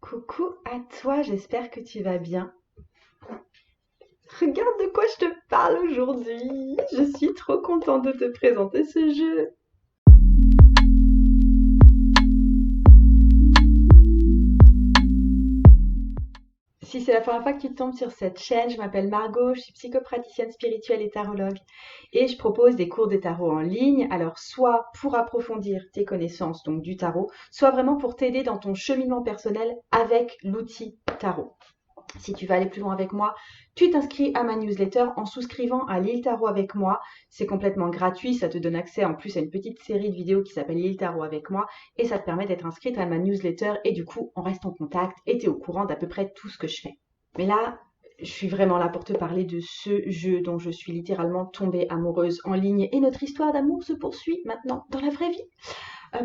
Coucou à toi, j'espère que tu vas bien. Regarde de quoi je te parle aujourd'hui. Je suis trop contente de te présenter ce jeu. Si c'est la première fois que tu tombes sur cette chaîne, je m'appelle Margot, je suis psychopraticienne spirituelle et tarologue et je propose des cours de tarot en ligne, alors soit pour approfondir tes connaissances donc du tarot, soit vraiment pour t'aider dans ton cheminement personnel avec l'outil tarot. Si tu veux aller plus loin avec moi, tu t'inscris à ma newsletter en souscrivant à l'île Tarot avec moi. C'est complètement gratuit, ça te donne accès en plus à une petite série de vidéos qui s'appelle l'île Tarot avec moi et ça te permet d'être inscrite à ma newsletter et du coup on reste en contact et tu es au courant d'à peu près tout ce que je fais. Mais là, je suis vraiment là pour te parler de ce jeu dont je suis littéralement tombée amoureuse en ligne et notre histoire d'amour se poursuit maintenant dans la vraie vie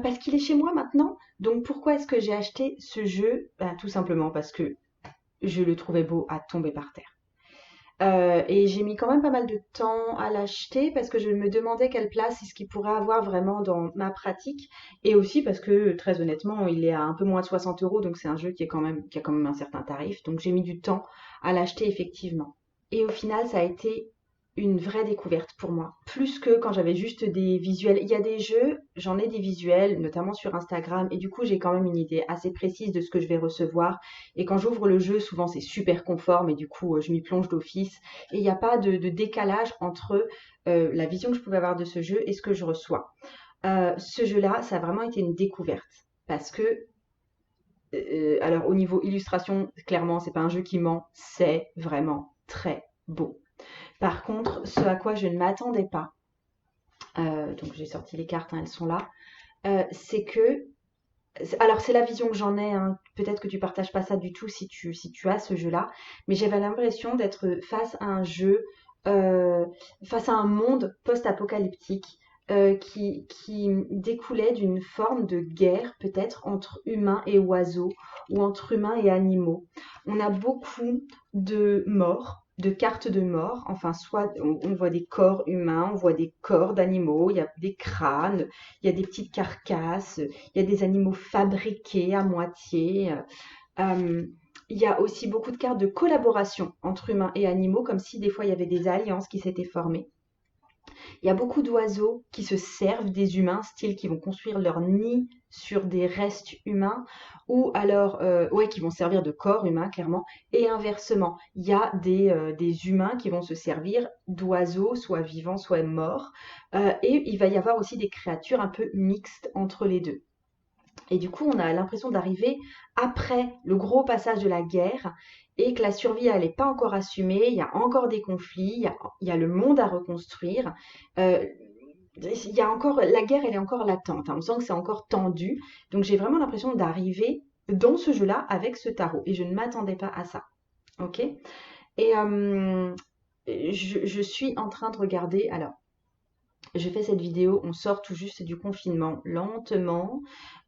parce qu'il est chez moi maintenant. Donc pourquoi est-ce que j'ai acheté ce jeu? Tout simplement parce que je le trouvais beau à tomber par terre. Et j'ai mis quand même pas mal de temps à l'acheter parce que je me demandais quelle place est-ce qu'il pourrait avoir vraiment dans ma pratique et aussi parce que très honnêtement il est à un peu moins de 60 € donc c'est un jeu qui a quand même un certain tarif donc j'ai mis du temps à l'acheter effectivement. Et au final ça a été une vraie découverte pour moi, plus que quand j'avais juste des visuels. Il y a des jeux, j'en ai des visuels, notamment sur Instagram, et du coup j'ai quand même une idée assez précise de ce que je vais recevoir. Et quand j'ouvre le jeu, souvent c'est super conforme, et du coup je m'y plonge d'office. Et il n'y a pas de décalage entre la vision que je pouvais avoir de ce jeu et ce que je reçois. Ce jeu-là, ça a vraiment été une découverte, parce que alors au niveau illustration, clairement c'est pas un jeu qui ment, c'est vraiment très beau. Par contre, ce à quoi je ne m'attendais pas, donc j'ai sorti les cartes, hein, elles sont là, c'est que, alors c'est la vision que j'en ai, hein, peut-être que tu partages pas ça du tout si tu as ce jeu-là, mais j'avais l'impression d'être face à un jeu, euh, face à un monde post-apocalyptique qui découlait d'une forme de guerre peut-être entre humains et oiseaux ou entre humains et animaux. On a beaucoup de morts, de cartes de mort, enfin soit on voit des corps humains, on voit des corps d'animaux, il y a des crânes, il y a des petites carcasses, il y a des animaux fabriqués à moitié. Euh, il y a aussi beaucoup de cartes de collaboration entre humains et animaux, comme si des fois il y avait des alliances qui s'étaient formées. Il y a beaucoup d'oiseaux qui se servent des humains, style qui vont construire leur nid sur des restes humains, ou alors, ouais, qui vont servir de corps humain, clairement, et inversement, il y a des humains qui vont se servir d'oiseaux, soit vivants, soit morts, et il va y avoir aussi des créatures un peu mixtes entre les deux. Et du coup, on a l'impression d'arriver après le gros passage de la guerre et que la survie, elle n'est pas encore assumée. Il y a encore des conflits, il y a le monde à reconstruire. Euh, il y a encore, la guerre, elle est encore latente, hein. On sent que c'est encore tendu. Donc, j'ai vraiment l'impression d'arriver dans ce jeu-là avec ce tarot. Et je ne m'attendais pas à ça. Ok? Et je suis en train de regarder. Alors, je fais cette vidéo, on sort tout juste du confinement lentement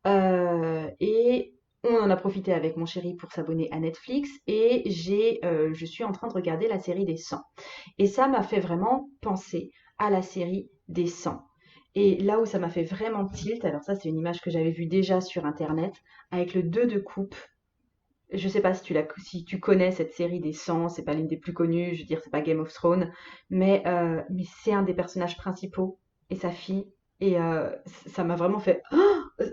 et on en a profité avec mon chéri pour s'abonner à Netflix et je suis en train de regarder la série des 100. Et ça m'a fait vraiment penser à la série des 100. Et là où ça m'a fait vraiment tilt, alors ça c'est une image que j'avais vue déjà sur internet, avec le 2 de coupe. Je sais pas si tu connais cette série des 100, c'est pas l'une des plus connues, je veux dire, c'est pas Game of Thrones, mais c'est un des personnages principaux et sa fille. Et ça m'a vraiment fait.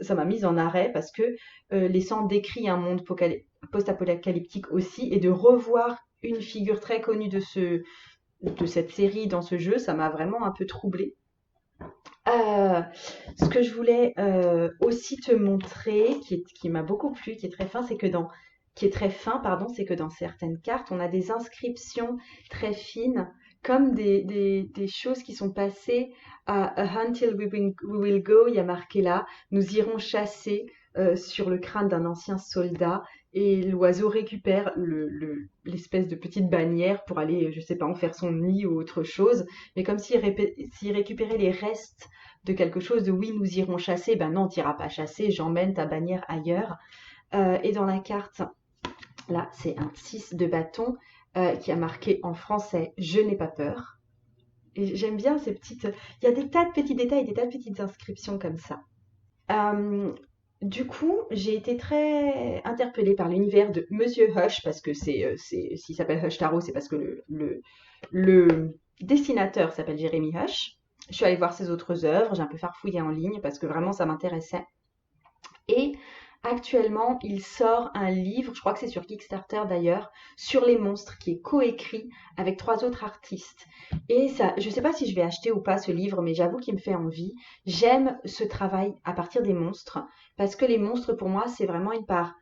Ça m'a mise en arrêt parce que les 100 décrit un monde post-apocalyptique aussi, et de revoir une figure très connue de cette série dans ce jeu, ça m'a vraiment un peu troublée. Euh, Ce que je voulais aussi te montrer, qui m'a beaucoup plu, qui est très fin, pardon, c'est que dans certaines cartes, on a des inscriptions très fines, comme des choses qui sont passées à A Hunt Till we will go. Il y a marqué là, nous irons chasser sur le crâne d'un ancien soldat. Et l'oiseau récupère l'espèce de petite bannière pour aller, je sais pas, en faire son nid ou autre chose. Mais comme s'il récupérait les restes de quelque chose de oui, nous irons chasser, ben non, tu n'iras pas chasser, j'emmène ta bannière ailleurs. Et dans la carte, là, c'est un 6 de bâton qui a marqué en français je n'ai pas peur. Et j'aime bien ces petites. Il y a des tas de petits détails, des tas de petites inscriptions comme ça. Euh, Du coup, j'ai été très interpellée par l'univers de Monsieur Hush, parce que s'il s'appelle Hush Tarot, c'est parce que le dessinateur s'appelle Jérémy Hush. Je suis allée voir ses autres œuvres, j'ai un peu farfouillé en ligne parce que vraiment ça m'intéressait. Et actuellement, il sort un livre, je crois que c'est sur Kickstarter d'ailleurs, sur les monstres, qui est coécrit avec 3 autres artistes. Et ça, je ne sais pas si je vais acheter ou pas ce livre, mais j'avoue qu'il me fait envie. J'aime ce travail à partir des monstres, parce que les monstres, pour moi, c'est vraiment une part.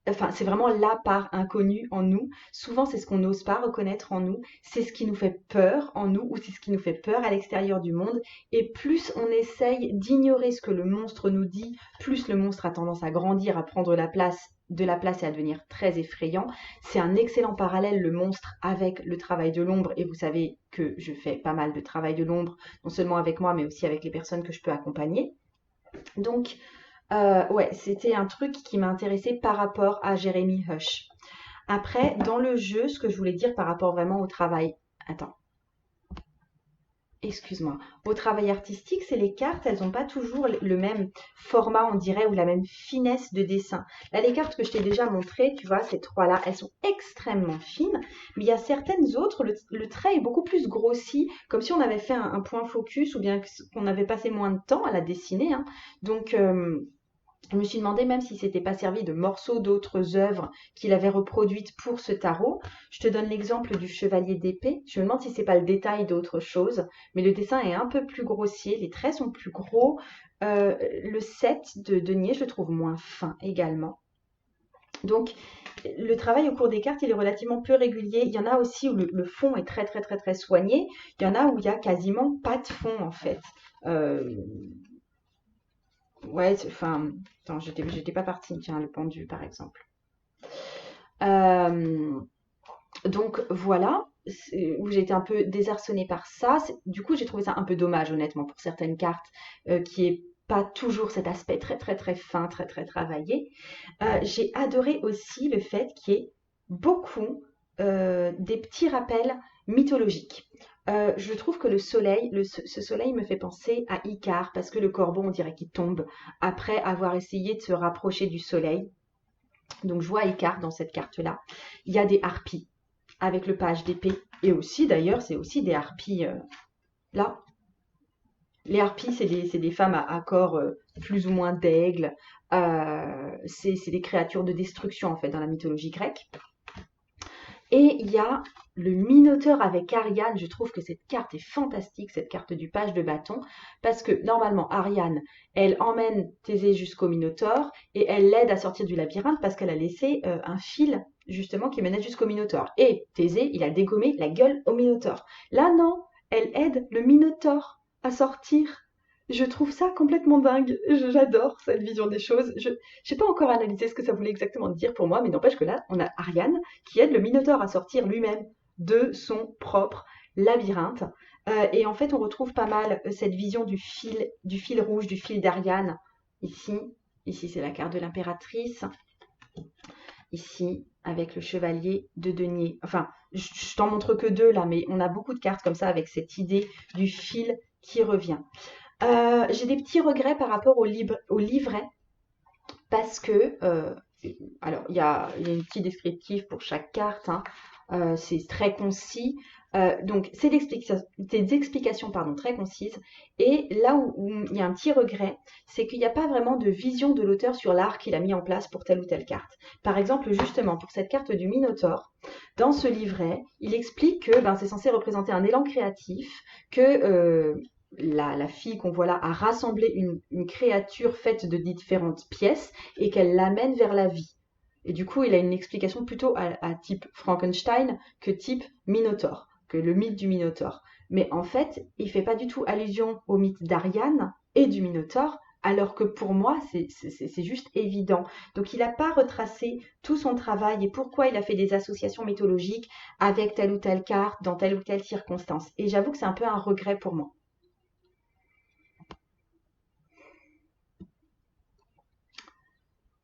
Enfin, c'est vraiment la part inconnue en nous. Souvent, c'est ce qu'on n'ose pas reconnaître en nous. C'est ce qui nous fait peur en nous ou c'est ce qui nous fait peur à l'extérieur du monde. Et plus on essaye d'ignorer ce que le monstre nous dit, plus le monstre a tendance à grandir, à prendre de la place et à devenir très effrayant. C'est un excellent parallèle, le monstre, avec le travail de l'ombre. Et vous savez que je fais pas mal de travail de l'ombre, non seulement avec moi, mais aussi avec les personnes que je peux accompagner. Donc, ouais, c'était un truc qui m'a intéressée par rapport à Jeremy Hush. Après, dans le jeu, ce que je voulais dire par rapport vraiment au travail. Attends, excuse-moi. Au travail artistique, c'est les cartes, elles n'ont pas toujours le même format, on dirait, ou la même finesse de dessin. Là, les cartes que je t'ai déjà montrées, tu vois, ces trois-là, elles sont extrêmement fines, mais il y a certaines autres, le trait est beaucoup plus grossi, comme si on avait fait un point focus ou bien qu'on avait passé moins de temps à la dessiner, hein. Donc, je me suis demandé même si s'était pas servi de morceaux d'autres œuvres qu'il avait reproduites pour ce tarot. Je te donne l'exemple du chevalier d'épée. Je me demande si c'est pas le détail d'autre chose, mais le dessin est un peu plus grossier, les traits sont plus gros. Le 7 de denier, je le trouve moins fin également. Donc, le travail au cours des cartes, il est relativement peu régulier. Il y en a aussi où le fond est très très très très soigné. Il y en a où il y a quasiment pas de fond en fait. Euh, Ouais, enfin, attends, j'étais pas partie, tiens, le pendu, par exemple. Euh, donc voilà, où j'ai été un peu désarçonnée par ça. Du coup, j'ai trouvé ça un peu dommage, honnêtement, pour certaines cartes, qui est pas toujours cet aspect très très très fin, très très travaillé. J'ai adoré aussi le fait qu'il y ait beaucoup des petits rappels mythologiques. Je trouve que le soleil, ce soleil me fait penser à Icare parce que le corbeau, on dirait qu'il tombe après avoir essayé de se rapprocher du soleil. Donc je vois Icare dans cette carte-là. Il y a des harpies avec le page d'épée et aussi d'ailleurs, c'est aussi des harpies là. Les harpies, c'est des femmes à corps plus ou moins d'aigle. C'est des créatures de destruction en fait dans la mythologie grecque. Et il y a le Minotaure avec Ariane. Je trouve que cette carte est fantastique, cette carte du page de bâton, parce que normalement, Ariane, elle emmène Thésée jusqu'au Minotaure et elle l'aide à sortir du labyrinthe parce qu'elle a laissé un fil justement qui menait jusqu'au Minotaure. Et Thésée, il a dégommé la gueule au Minotaure. Là, non, elle aide le Minotaure à sortir. Je trouve ça complètement dingue. J'adore cette vision des choses. Je n'ai pas encore analysé ce que ça voulait exactement dire pour moi, mais n'empêche que là, on a Ariane qui aide le Minotaure à sortir lui-même de son propre labyrinthe. Et en fait, on retrouve pas mal cette vision du fil rouge, du fil d'Ariane. Ici, ici c'est la carte de l'impératrice. Ici, avec le chevalier de denier. Enfin, je t'en montre que deux là, mais on a beaucoup de cartes comme ça avec cette idée du fil qui revient. J'ai des petits regrets par rapport au livret parce que, alors, il y a une petite descriptive pour chaque carte, hein. C'est très concis. Donc, c'est des explications pardon, très concises. Et là où il y a un petit regret, c'est qu'il n'y a pas vraiment de vision de l'auteur sur l'art qu'il a mis en place pour telle ou telle carte. Par exemple, justement, pour cette carte du Minotaure, dans ce livret, il explique que ben, c'est censé représenter un élan créatif, que la fille qu'on voit là a rassemblé une créature faite de différentes pièces et qu'elle l'amène vers la vie. Et du coup, il a une explication plutôt à type Frankenstein que type Minotaure, que le mythe du Minotaure. Mais en fait, il fait pas du tout allusion au mythe d'Ariane et du Minotaure, alors que pour moi, c'est juste évident. Donc, il n'a pas retracé tout son travail et pourquoi il a fait des associations mythologiques avec telle ou telle carte, dans telle ou telle circonstance. Et j'avoue que c'est un peu un regret pour moi.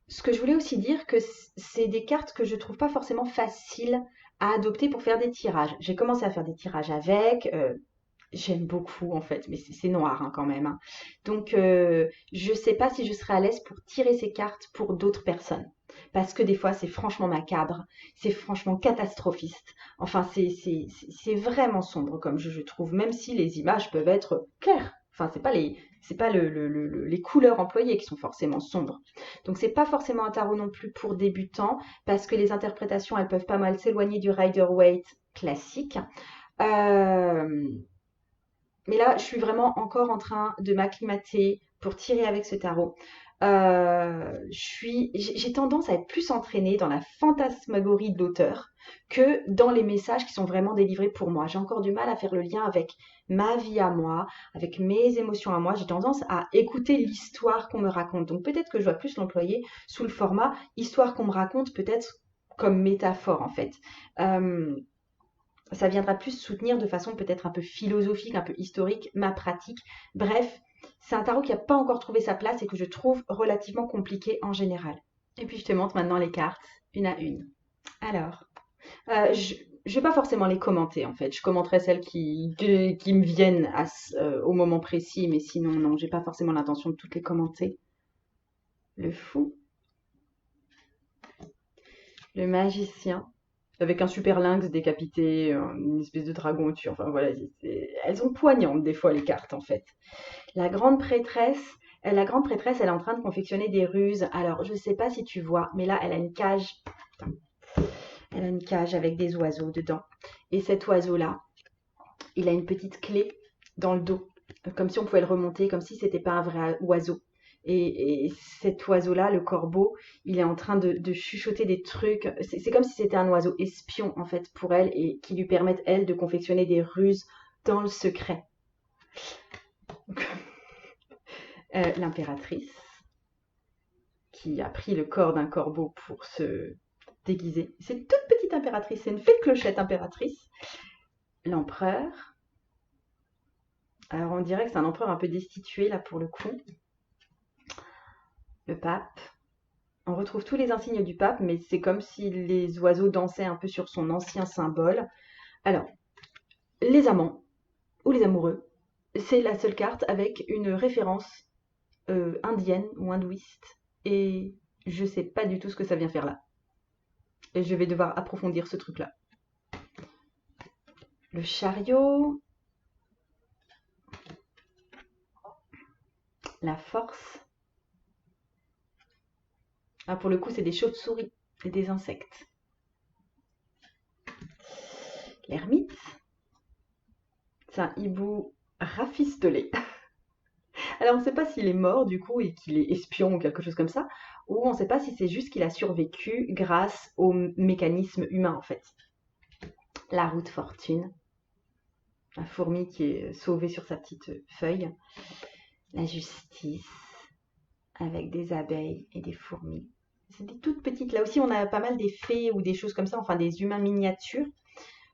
Ce que je voulais aussi dire, que c'est des cartes que je trouve pas forcément faciles à adopter pour faire des tirages. J'ai commencé à faire des tirages avec. j'aime beaucoup en fait, mais c'est noir hein, quand même, hein. Donc, je sais pas si je serais à l'aise pour tirer ces cartes pour d'autres personnes. Parce que des fois, c'est franchement macabre, c'est franchement catastrophiste. Enfin, c'est vraiment sombre comme jeu, je trouve, même si les images peuvent être claires. Enfin, c'est pas les couleurs employées qui sont forcément sombres. Donc, c'est pas forcément un tarot non plus pour débutants, parce que les interprétations, elles peuvent pas mal s'éloigner du Rider-Waite classique. Euh, mais là, je suis vraiment encore en train de m'acclimater pour tirer avec ce tarot. J'ai tendance à être plus entraînée dans la fantasmagorie de l'auteur que dans les messages qui sont vraiment délivrés pour moi. J'ai encore du mal à faire le lien avec ma vie à moi, avec mes émotions à moi. J'ai tendance à écouter l'histoire qu'on me raconte. Donc peut-être que je dois plus l'employer sous le format histoire qu'on me raconte, peut-être comme métaphore en fait. Euh, Ça viendra plus soutenir de façon peut-être un peu philosophique, un peu historique, ma pratique. Bref, c'est un tarot qui n'a pas encore trouvé sa place et que je trouve relativement compliqué en général. Et puis je te montre maintenant les cartes, une à une. Alors, je ne vais pas forcément les commenter en fait. Je commenterai celles qui me viennent au moment précis, mais sinon, non, j'ai pas forcément l'intention de toutes les commenter. Le fou, le magicien, avec un super lynx décapité, une espèce de dragon au-dessus. Enfin voilà, elles sont poignantes des fois les cartes en fait. La grande prêtresse, la grande prêtresse, elle est en train de confectionner des ruses. Alors je sais pas si tu vois, mais là elle a une cage. Putain, elle a une cage avec des oiseaux dedans. Et cet oiseau-là, il a une petite clé dans le dos, comme si on pouvait le remonter, comme si c'était pas un vrai oiseau. Et cet oiseau-là, le corbeau, il est en train de chuchoter des trucs. C'est comme si c'était un oiseau espion, en fait, pour elle, et qui lui permettent, elle, de confectionner des ruses dans le secret. L'impératrice, qui a pris le corps d'un corbeau pour se déguiser. C'est une toute petite impératrice, c'est une fée de clochette impératrice. L'empereur. Alors on dirait que c'est un empereur un peu destitué, là, pour le coup. Le pape. On retrouve tous les insignes du pape, mais c'est comme si les oiseaux dansaient un peu sur son ancien symbole. Alors, les amants ou les amoureux, c'est la seule carte avec une référence indienne ou hindouiste. Et je sais pas du tout ce que ça vient faire là. Et je vais devoir approfondir ce truc-là. Le chariot, la force. Ah, pour le coup, c'est des chauves-souris et des insectes. L'ermite, c'est un hibou rafistolé. Alors, on ne sait pas s'il est mort du coup et qu'il est espion ou quelque chose comme ça, ou on ne sait pas si c'est juste qu'il a survécu grâce au mécanisme humain en fait. La roue de fortune, la fourmi qui est sauvée sur sa petite feuille. La justice, avec des abeilles et des fourmis. C'est des toutes petites. Là aussi, on a pas mal des fées ou des choses comme ça, enfin des humains miniatures.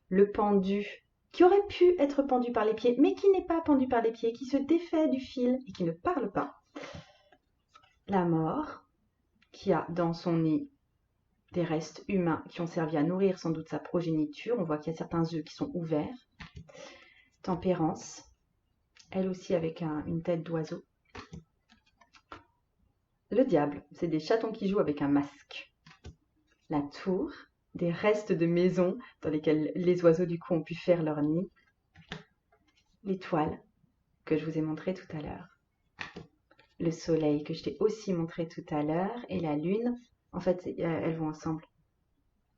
Le pendu, qui aurait pu être pendu par les pieds, mais qui n'est pas pendu par les pieds, qui se défait du fil et qui ne parle pas. La mort, qui a dans son nid des restes humains qui ont servi à nourrir sans doute sa progéniture. On voit qu'il y a certains œufs qui sont ouverts. Tempérance, elle aussi avec une tête d'oiseau. Le diable, c'est des chatons qui jouent avec un masque. La tour, des restes de maisons dans lesquelles les oiseaux du coup ont pu faire leur nid. L'étoile, que je vous ai montré tout à l'heure. Le soleil, que je t'ai aussi montré tout à l'heure. Et la lune, en fait, elles vont ensemble.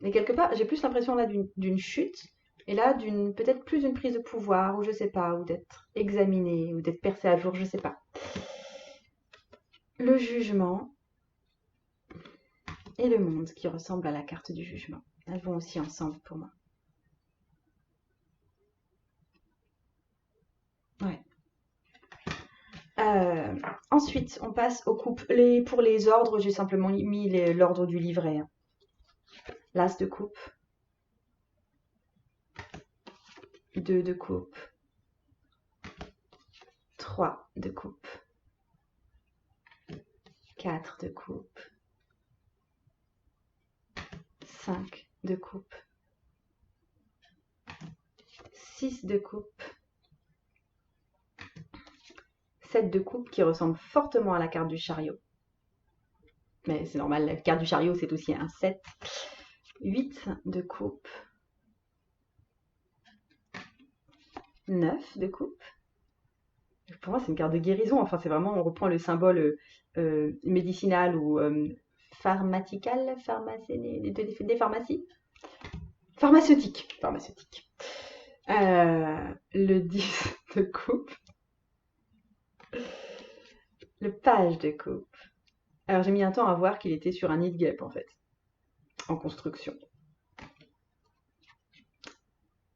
Mais quelque part, j'ai plus l'impression là d'une chute, et là peut-être plus d'une prise de pouvoir, ou je sais pas, ou d'être examiné, ou d'être percé à jour, je sais pas. Le jugement et le monde qui ressemble à la carte du jugement. Elles vont aussi ensemble pour moi. Ouais. Ensuite, on passe aux coupes. Pour les ordres, j'ai simplement mis l'ordre du livret, hein. L'as de coupe, 2 de coupe, 3 de coupe, 4 de coupe, 5 de coupe, 6 de coupe, 7 de coupe qui ressemble fortement à la carte du chariot. Mais c'est normal, la carte du chariot, c'est aussi un 7. 8 de coupe. 9 de coupe. Pour moi, c'est une carte de guérison. Enfin, c'est vraiment, on reprend le symbole médicinal ou pharmatical, des pharmacies. Pharmaceutique. Le 10 de coupe. Le page de coupe. Alors, j'ai mis un temps à voir qu'il était sur un nid de guêpe, en fait, en construction.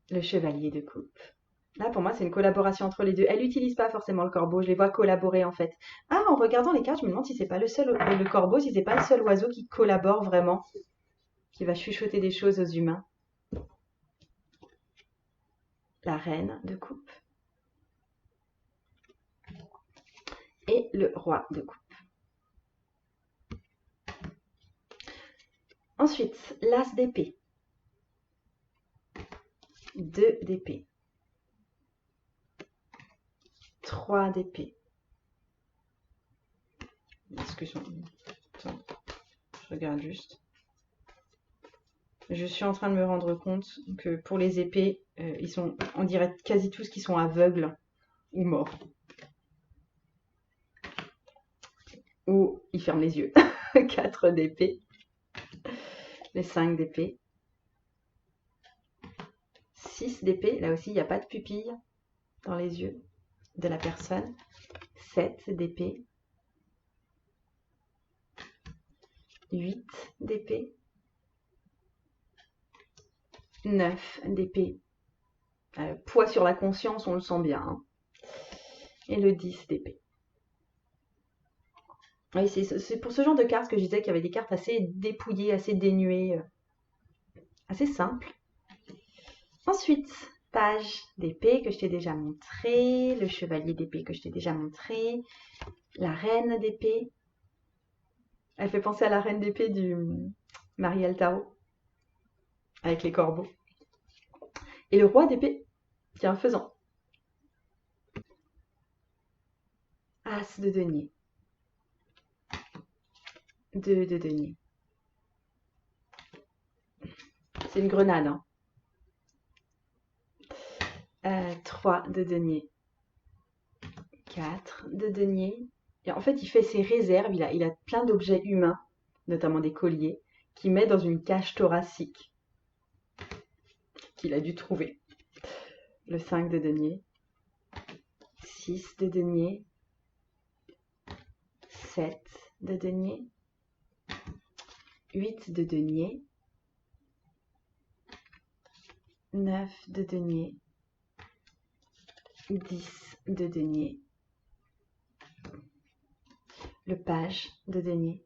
Le chevalier de coupe. Là, pour moi, c'est une collaboration entre les deux. Elle n'utilise pas forcément le corbeau, je les vois collaborer, en fait. Ah, en regardant les cartes, je me demande si c'est pas le corbeau, si c'est pas le seul oiseau qui collabore vraiment, qui va chuchoter des choses aux humains. La reine de coupe. Et le roi de coupe. Ensuite, l'as d'épée. 2 d'épée. 3 d'épée. Excuse-moi. Attends, je regarde juste. Je suis en train de me rendre compte que pour les épées, ils sont, on dirait quasi tous qui sont aveugles ou morts. Ou ils ferment les yeux. 4 d'épée. Les 5 d'épée. 6 d'épée. Là aussi, il n'y a pas de pupille dans les yeux de la personne. 7 d'épée. 8 d'épée. 9 d'épée. Poids sur la conscience, on le sent bien. Hein. Et le 10 d'épée. Oui, c'est pour ce genre de cartes que je disais qu'il y avait des cartes assez dépouillées, assez dénuées, assez simples. Ensuite, page d'épée que je t'ai déjà montré, le chevalier d'épée que je t'ai déjà montré, la reine d'épée. Elle fait penser à la reine d'épée du Marielle Tarot, avec les corbeaux. Et le roi d'épée, qui est un faisan. As de denier. 2 de denier. C'est une grenade, hein. 3 de denier. 4 de denier. Et en fait, il fait ses réserves. Il a plein d'objets humains, notamment des colliers, qu'il met dans une cage thoracique qu'il a dû trouver. Le 5 de denier. 6 de denier. 7 de denier. 8 de denier. 9 de denier. 10 de denier. Le page de denier.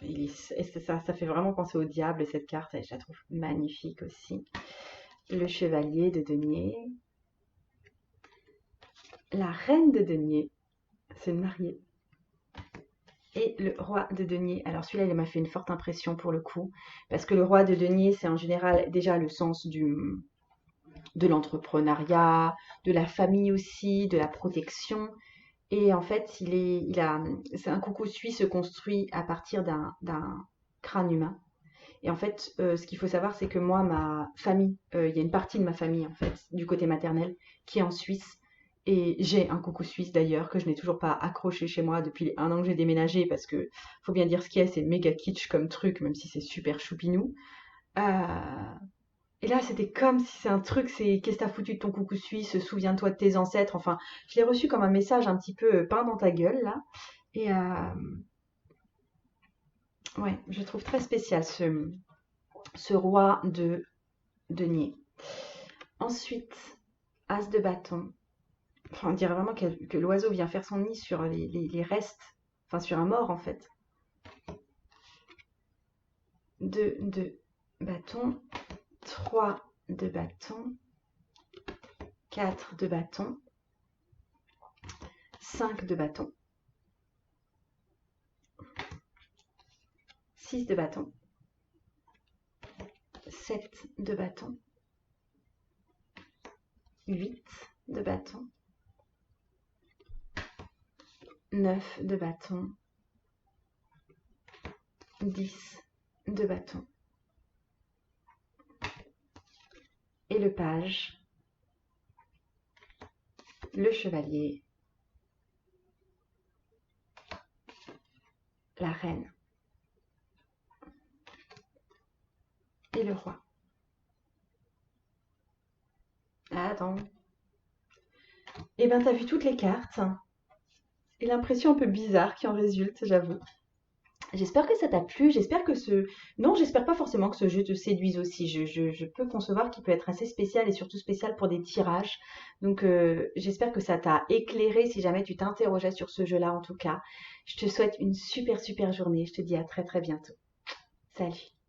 Ça fait vraiment penser au diable, cette carte, et je la trouve magnifique aussi. Le chevalier de denier. La reine de denier, c'est une mariée. Et le roi de denier. Alors celui-là, il m'a fait une forte impression pour le coup, parce que le roi de denier, c'est en général déjà le sens de l'entrepreneuriat, de la famille aussi, de la protection. Et en fait, c'est un coucou suisse construit à partir d'un crâne humain. Et en fait, ce qu'il faut savoir, c'est que moi, ma famille, il y a une partie de ma famille, en fait, du côté maternel, qui est en Suisse. Et j'ai un coucou suisse d'ailleurs, que je n'ai toujours pas accroché chez moi depuis les 1 an que j'ai déménagé, parce que faut bien dire ce qu'il y a, c'est méga kitsch comme truc, même si c'est super choupinou. Euh, et là, c'était comme si c'est un truc, c'est qu'est-ce que t'as foutu de ton coucou suisse, souviens-toi de tes ancêtres. Enfin, je l'ai reçu comme un message un petit peu peint dans ta gueule, là. Et ouais, je trouve très spécial ce roi de denier. Ensuite, as de bâton. Enfin, on dirait vraiment que l'oiseau vient faire son nid sur les restes, enfin sur un mort en fait. 2 de bâton, 3 de bâton, 4 de bâton, 5 de bâton, 6 de bâton, 7 de bâton, 8 de bâton, 9 de bâton, 10 de bâton. Et le page, le chevalier, la reine et le roi. Attends. Et ben t'as vu toutes les cartes et l'impression un peu bizarre qui en résulte, j'avoue. J'espère que ça t'a plu, j'espère que ce... Non, j'espère pas forcément que ce jeu te séduise aussi. Je peux concevoir qu'il peut être assez spécial et surtout spécial pour des tirages. Donc j'espère que ça t'a éclairé si jamais tu t'interrogeais sur ce jeu-là en tout cas. Je te souhaite une super super journée, je te dis à très très bientôt. Salut!